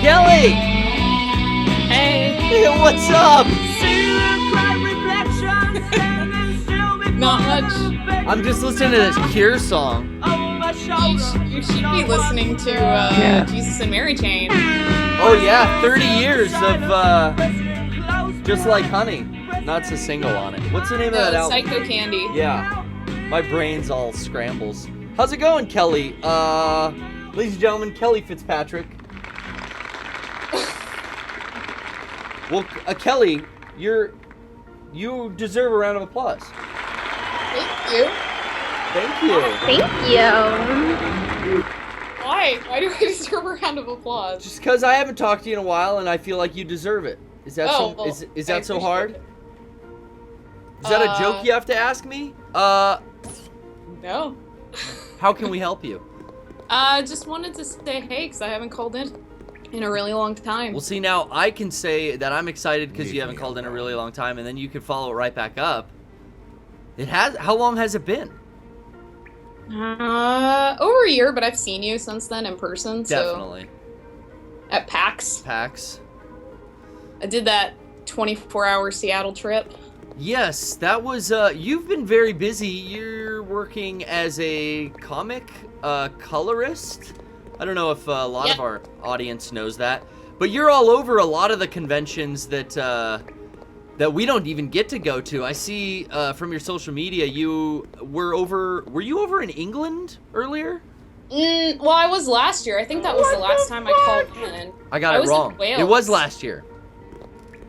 Kelly! Hey! Hey, what's up? Not much. I'm just listening to this Cure song. You should be listening to Jesus and Mary Chain. Oh yeah, 30 years of Just Like Honey. That's a single on it. What's the name of that album? Psycho Candy. Yeah. My brain's all scrambles. How's it going, Kelly? Ladies and gentlemen, Kelly Fitzpatrick. Well, Kelly, you deserve a round of applause. Thank you. Thank you. Thank you. Why? Why do I deserve a round of applause? Just because I haven't talked to you in a while, and I feel like you deserve it. Is that is that so hard? Is that a joke you have to ask me? No. How can we help you? Just wanted to say hey, because I haven't called in a really long time. Well, see, now I can say that I'm excited because you haven't called in a really long time, and then you can follow it right back up. How long has it been? Over a year, but I've seen you since then in person. Definitely. So at PAX. PAX. I did that 24-hour Seattle trip. Yes, that was, you've been very busy. You're working as a comic colorist. I don't know if a lot of our audience knows that, but you're all over a lot of the conventions that we don't even get to go to. I see from your social media were you over in England earlier? Well, I was last year. I think that was the last time I called in. I got it wrong. In Wales. It was last year.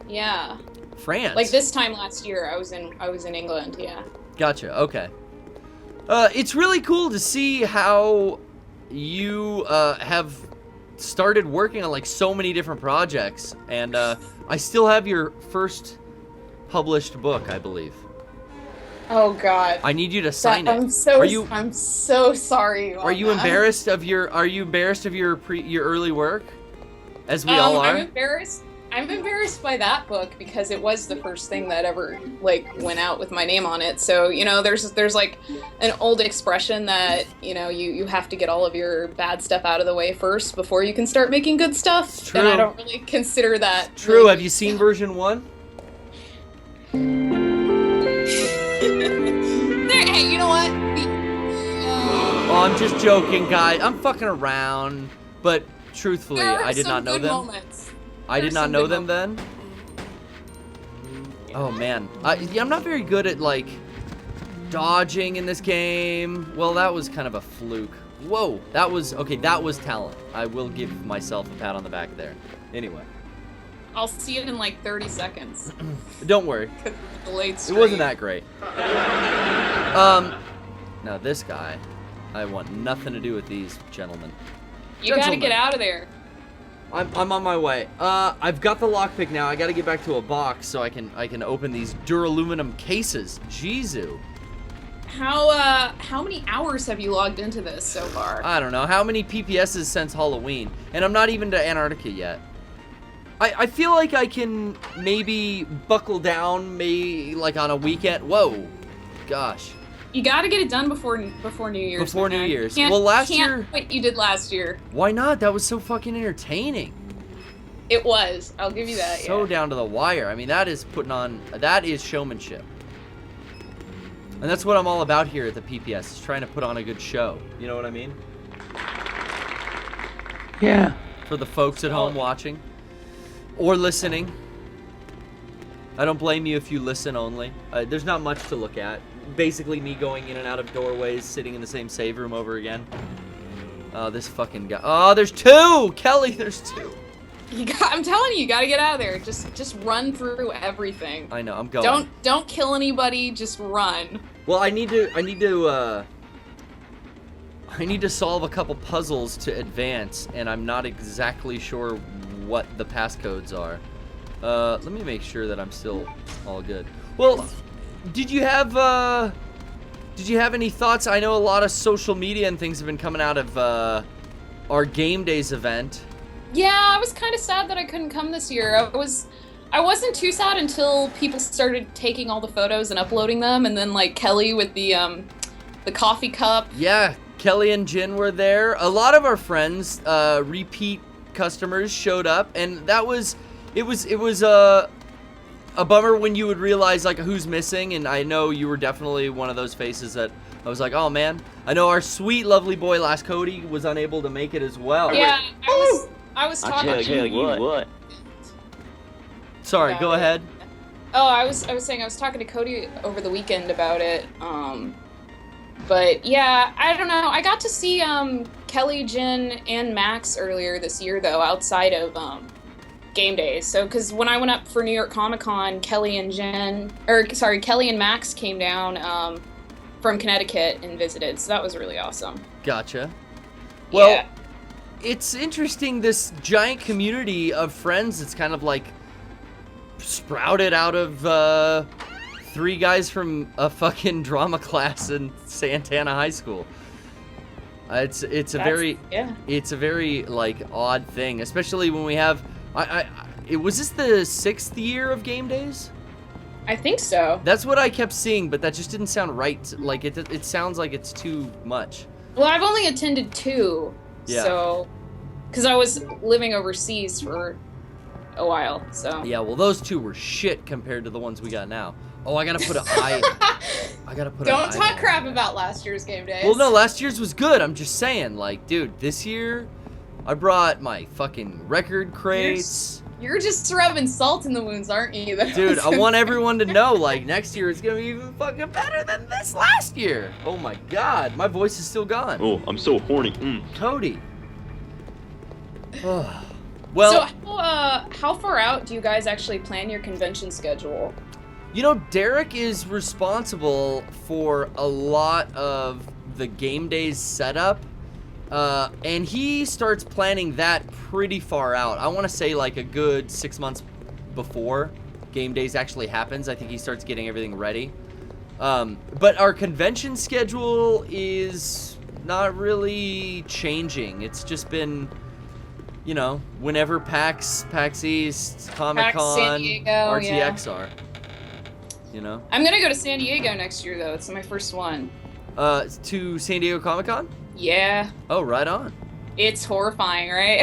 Yeah. France. Like this time last year, I was in England. Yeah. Gotcha. Okay. It's really cool to see how you have started working on like so many different projects, and I still have your first published book, I believe. Oh God. I need you to sign it. I'm so sorry. Are you embarrassed of your your early work, as we all are? I'm embarrassed by that book because it was the first thing that ever like went out with my name on it. So, you know, there's like an old expression that, you know, you have to get all of your bad stuff out of the way first before you can start making good stuff. True. And I don't really consider that True. Really have you seen version 1? Hey, you know what? Oh, I'm just joking, guys. I'm fucking around. But truthfully, I did not know them. Moments. I did not know them then. Oh man, I'm not very good at like dodging in this game. Well, that was kind of a fluke. Whoa, that was talent. I will give myself a pat on the back there. Anyway, I'll see it in like 30 seconds. Don't worry. It wasn't that great. Now this guy, I want nothing to do with these gentlemen. You gotta get out of there. I'm on my way. I've got the lockpick now. I gotta get back to a box so I can open these duraluminum cases. Jeezu. How many hours have you logged into this so far? I don't know. How many PPSs since Halloween? And I'm not even to Antarctica yet. I feel like I can maybe buckle down like on a weekend. Whoa. Gosh. You gotta get it done before New Year's. Before New Year's. Well, last year... what you did last year. Why not? That was so fucking entertaining. It was. I'll give you that, So down to the wire. I mean, that is showmanship. And that's what I'm all about here at the PPS, is trying to put on a good show. You know what I mean? Yeah. For the folks at home watching. Or listening. I don't blame you if you listen only. There's not much to look at. Basically me going in and out of doorways, sitting in the same save room over again. Oh, this fucking guy. Oh, there's two! Kelly, there's two. I'm telling you, you gotta get out of there. Just run through everything. I know, I'm going. Don't kill anybody, just run. Well, I need to solve a couple puzzles to advance, and I'm not exactly sure what the passcodes are. Let me make sure that I'm still all good. Well, did you have any thoughts? I know a lot of social media and things have been coming out of our Game Days event. Yeah, I was kind of sad that I couldn't come this year. I wasn't too sad until people started taking all the photos and uploading them, and then like Kelly with the coffee cup. Yeah, Kelly and Jin were there. A lot of our friends, repeat customers showed up, and it was a bummer when you would realize like who's missing, and I know you were definitely one of those faces that I was like, oh man. I know our sweet lovely boy Last Cody was unable to make it as well. Yeah, I was talking. I tell you what. Sorry, go ahead. Oh, I was saying I was talking to Cody over the weekend about it. But yeah, I don't know. I got to see Kelly, Jen, and Max earlier this year though, outside of game days. So, because when I went up for New York Comic Con, Kelly and Max came down from Connecticut and visited. So that was really awesome. Gotcha. Well, yeah. It's interesting, this giant community of friends that's kind of like sprouted out of 3 guys from a fucking drama class in Santana High School. It's a very like odd thing, especially when we have was this the 6th year of game days? I think so. That's what I kept seeing, but that just didn't sound right. Like it sounds like it's too much. Well, I've only attended 2, yeah. So because I was living overseas for a while, so yeah. Well, those 2 were shit compared to the ones we got now. Oh, I gotta put an eye. I gotta put. Don't talk crap about last year's game days. Well, no, last year's was good. I'm just saying, like, dude, this year, I brought my fucking record crates. You're just rubbing salt in the wounds, aren't you? Dude, I want everyone to know, like, next year it's gonna be even fucking better than this last year. Oh my god, my voice is still gone. Oh, I'm so horny. Cody. Well, so how far out do you guys actually plan your convention schedule? You know, Derek is responsible for a lot of the game days setup, and he starts planning that pretty far out. I want to say like a good 6 months before game days actually happens. I think he starts getting everything ready. But our convention schedule is not really changing. It's just been, you know, whenever PAX East, Comic-Con, RTX are. You know? I'm gonna go to San Diego next year though. It's my first one. To San Diego Comic-Con? Yeah. Oh, right on. It's horrifying, right?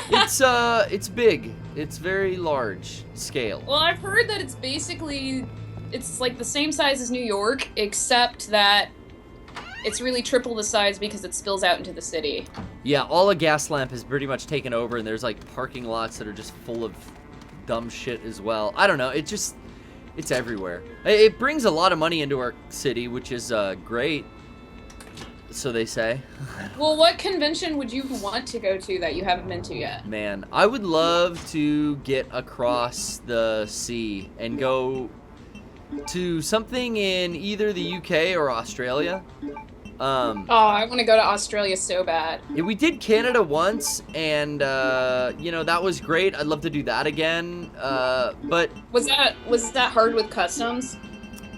It's big. It's very large scale. Well, I've heard that it's like the same size as New York, except that it's really triple the size because it spills out into the city. Yeah, all of Gaslamp has pretty much taken over, and there's like parking lots that are just full of dumb shit as well. I don't know. It's everywhere. It brings a lot of money into our city, which is great. So they say. Well, what convention would you want to go to that you haven't been to yet? Man, I would love to get across the sea and go to something in either the UK or Australia. I want to go to Australia so bad. Yeah, we did Canada once, and you know, that was great. I'd love to do that again. But was that hard with customs?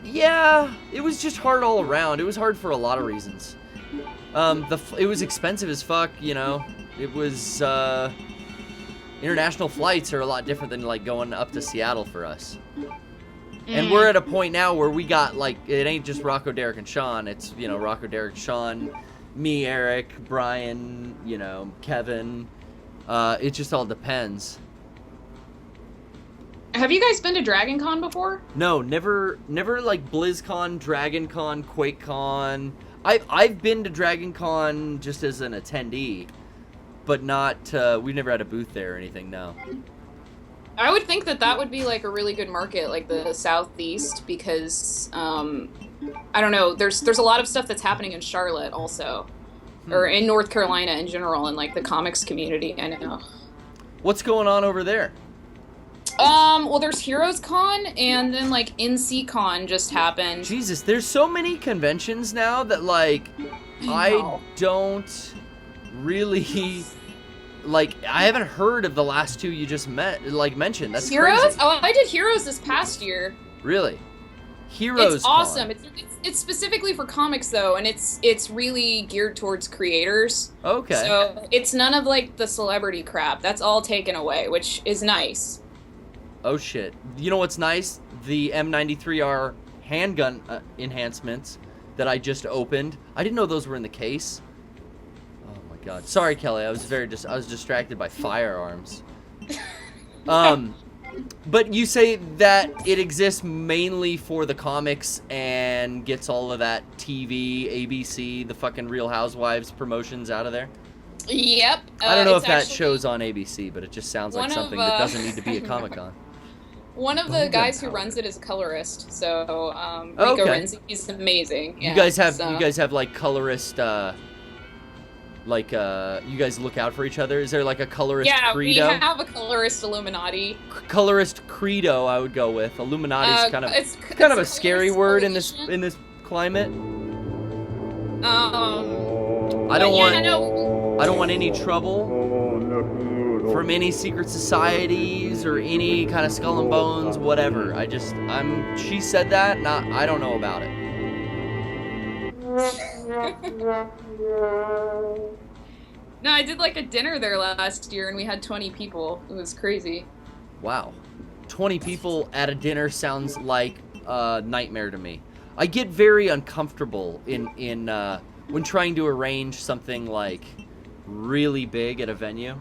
Yeah, it was just hard all around. It was hard for a lot of reasons. It was expensive as fuck. You know, it was international flights are a lot different than like going up to Seattle for us. And we're at a point now where we got, like, it ain't just Rocco, Derek, and Sean. It's, you know, Rocco, Derek, Sean, me, Eric, Brian, you know, Kevin. It just all depends. Have you guys been to Dragon Con before? No, never like BlizzCon, DragonCon, QuakeCon. I've been to DragonCon just as an attendee, but not, we've never had a booth there or anything, no. I would think that would be like a really good market, like the Southeast, because I don't know. There's a lot of stuff that's happening in Charlotte also, or in North Carolina in general, in like the comics community. I know. What's going on over there? Well, there's Heroes Con, and then like NC Con just happened. Jesus, there's so many conventions now that like I don't really. Like, I haven't heard of the last 2 you just mentioned. That's Heroes? crazy. Oh, I did Heroes this past year. Really? Heroes It's awesome. It's specifically for comics, though, and it's really geared towards creators. Okay. So it's none of, like, the celebrity crap. That's all taken away, which is nice. Oh, shit. You know what's nice? The M93R handgun enhancements that I just opened. I didn't know those were in the case. Oh, my God. Sorry, Kelly. I was distracted by firearms. But you say that it exists mainly for the comics and gets all of that TV, ABC, the fucking Real Housewives promotions out of there? Yep. I don't know if that actually shows on ABC, but it just sounds like one of, something that doesn't need to be a Comic-Con. One of the guys who runs it is a colorist, so Rico Renzi, he's amazing. Yeah, you guys have like colorist you guys look out for each other? Is there like a colorist credo? Yeah, we have a colorist Illuminati. Colorist credo, I would go with. Illuminati's kind of a scary word in this climate. I don't want any trouble from any secret societies or any kind of skull and bones, whatever. She said that, I don't know about it. No, I did like a dinner there last year and we had 20 people. It was crazy. Wow. 20 people at a dinner sounds like a nightmare to me. I get very uncomfortable when trying to arrange something like really big at a venue.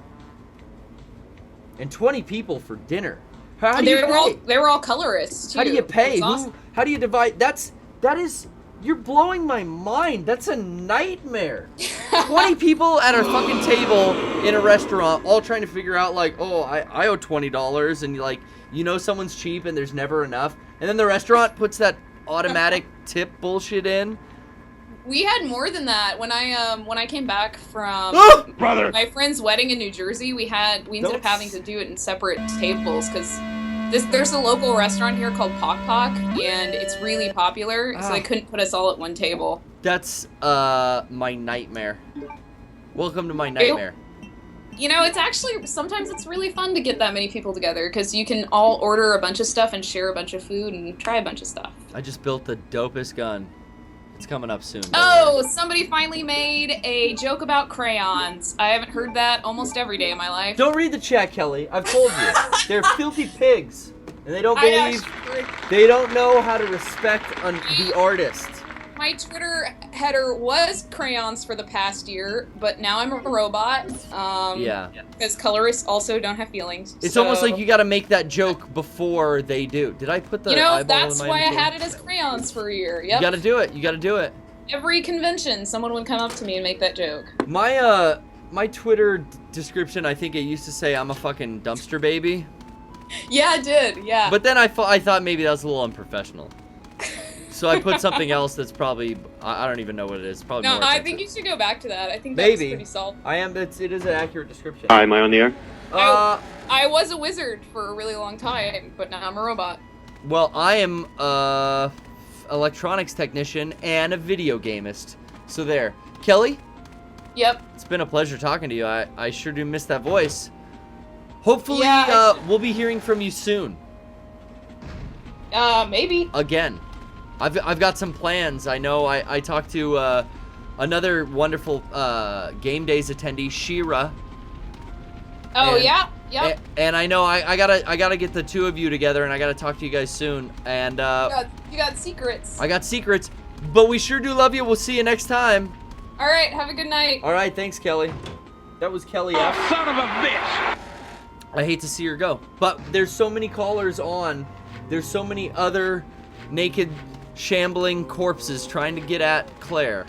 And 20 people for dinner. How do you pay? They were all colorists too. How do you pay? Awesome. How do you divide? You're blowing my mind. That's a nightmare. 20 people at a fucking table in a restaurant all trying to figure out like, oh, I owe $20 and someone's cheap and there's never enough. And then the restaurant puts that automatic tip bullshit in. We had more than that. When I came back from my friend's wedding in New Jersey, we ended up having to do it in separate tables because there's a local restaurant here called Pok Pok, and it's really popular, so they couldn't put us all at one table. That's my nightmare. Welcome to my nightmare. It's actually, sometimes it's really fun to get that many people together, because you can all order a bunch of stuff and share a bunch of food and try a bunch of stuff. I just built the dopest gun. It's coming up soon. Oh, somebody finally made a joke about crayons. I haven't heard that almost every day of my life. Don't read the chat, Kelly. I've told you. They're filthy pigs. And they don't they don't know how to respect the artist. My Twitter header was crayons for the past year, but now I'm a robot. Because colorists also don't have feelings. It's almost like you gotta make that joke before they do. Did I put the eyeball that's in my why I inventory? had it as crayons for a year. Yep. You gotta do it. You gotta do it. Every convention, someone would come up to me and make that joke. My Twitter description, I think it used to say I'm a fucking dumpster baby. Yeah, it did. Yeah. But then I thought maybe that was a little unprofessional. So I put something else that's probably, I don't even know what it is. Probably more I think you should go back to that. I think that's pretty solid. It is an accurate description. Hi, am I on the air? I was a wizard for a really long time, but now I'm a robot. Well, I am a electronics technician and a video gamist. So there. Kelly? Yep. It's been a pleasure talking to you. I sure do miss that voice. Hopefully, we'll be hearing from you soon. Maybe. Again. I've got some plans. I know I talked to another wonderful Game Days attendee, Shira. Oh, yeah. Yep. And I know I gotta get the two of you together, and I gotta talk to you guys soon. And you got secrets. I got secrets, but we sure do love you. We'll see you next time. All right. Have a good night. All right. Thanks, Kelly. That was Kelly F. Son of a bitch! I hate to see her go, but there's so many callers on. There's so many other naked, shambling corpses trying to get at Claire.